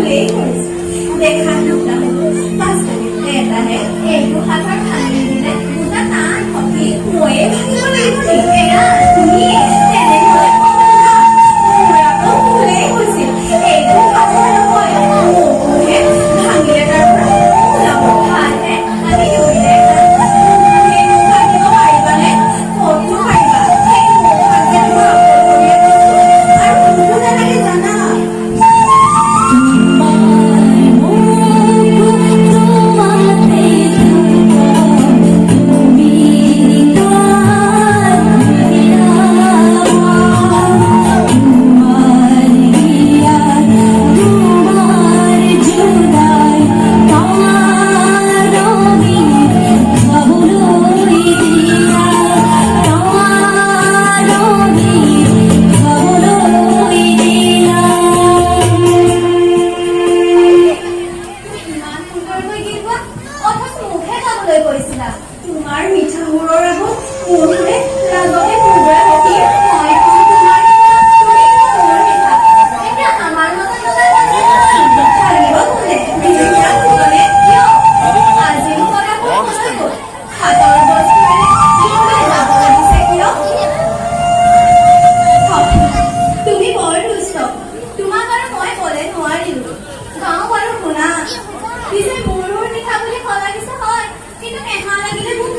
ভুলেই কৰিছে দেখাত দুটা বাস্তৱিক এটাহে এইটো হাতৰ ভাঙি দিলে দুটা টান সখী ময়ে ভাঙিব লাগিব নেকি এয়া তুমি তেনেহ'লে মোৰ আকৌ ভুলেই হৈছিল এইটো হাতৰ নহয় মোৰহে ভাঙিলে তাৰ পৰা ওলাব ভালহে আমি দুয়োটাই সেই মোক ভাঙিব পাৰিবানে ক'তো পাৰিবা সেই মোক ভাঙিলে তোমাৰ অকলশৰীয়া কৈছোঁ আৰু কোনটো নালাগে জানা তোমাৰ মিঠা সুৰৰ আগত মোৰে ৰাজতে মুদ্ৰা সখী মই তোমাৰ তুমি মোৰ মিঠা এতিয়া আমাৰ মাজত ভাঙিব কোনে বিজুলীয়া কোনে কিয় আজিও কৰা কোনে গ'ল হাতৰ বস্তুৰে কিয়লৈ যাব লাগিছে কিয় তুমি বৰ দুষ্ট তোমাক আৰু মই ক'লে নোৱাৰিলো গাঁও বাৰু শুনা পিছে মোৰ মিঠা বুলি সলাগিছে হয় কিন্তু এহা লাগিলে মোক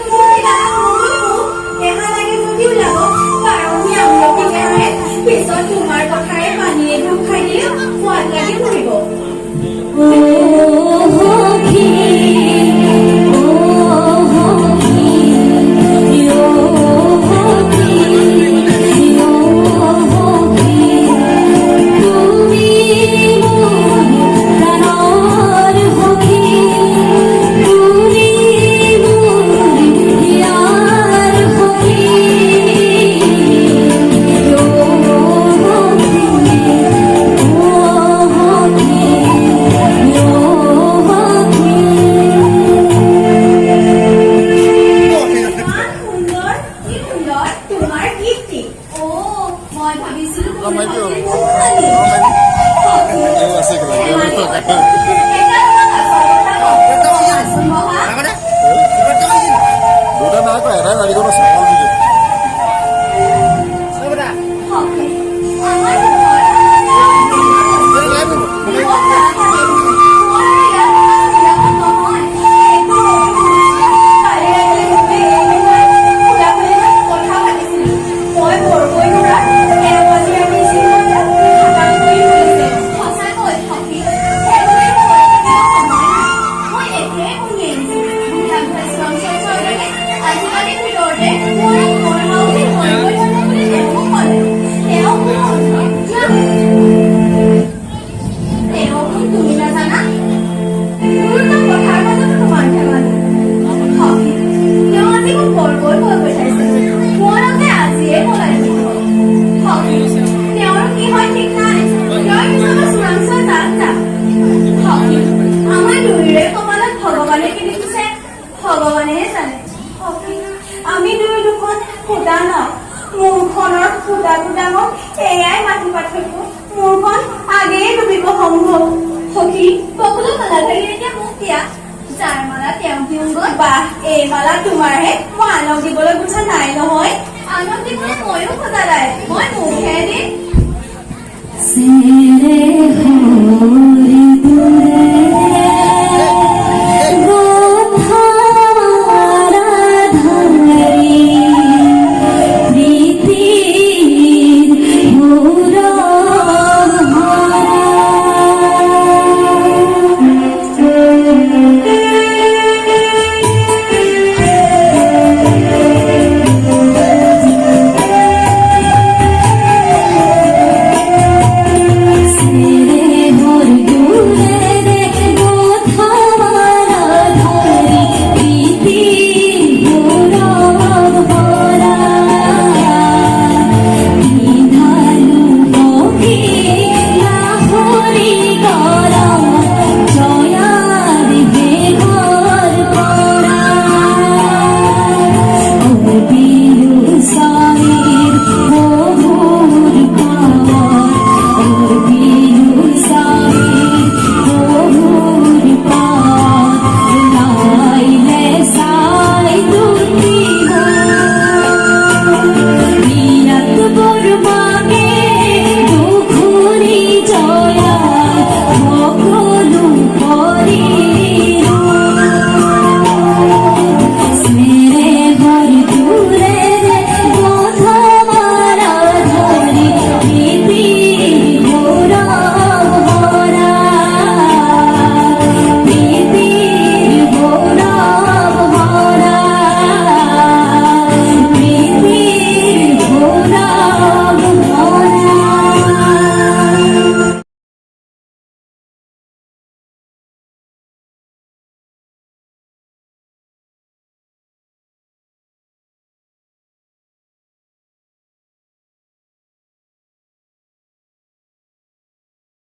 এহা লাগে যদিও যাব কাৰণ পিছত তোমাৰ কথাৰে পানীয়ে ধূপ খাই দিলে সোৱাদ লাগি ফুৰিব ভগৱানেহে জানে আমি দুই দুখন ফুটা ন মোৰখনৰ ফুটাটো ডাঙৰ এয়াই মাথো পাৰ্থক্য মোৰখন আগেয়ে ডুবিব সম্ভৱ সখী সকলো মালা ধৰি এতিয়া মোক দিয়া যাৰ মালা তেওঁ দিওঁগৈ বাহ এই মালা তোমাৰহে মই আনক দিবলৈ গুঠা নাই নহয় আনক দিবলৈ ময়ো সজা নাই মই মোকহে দিম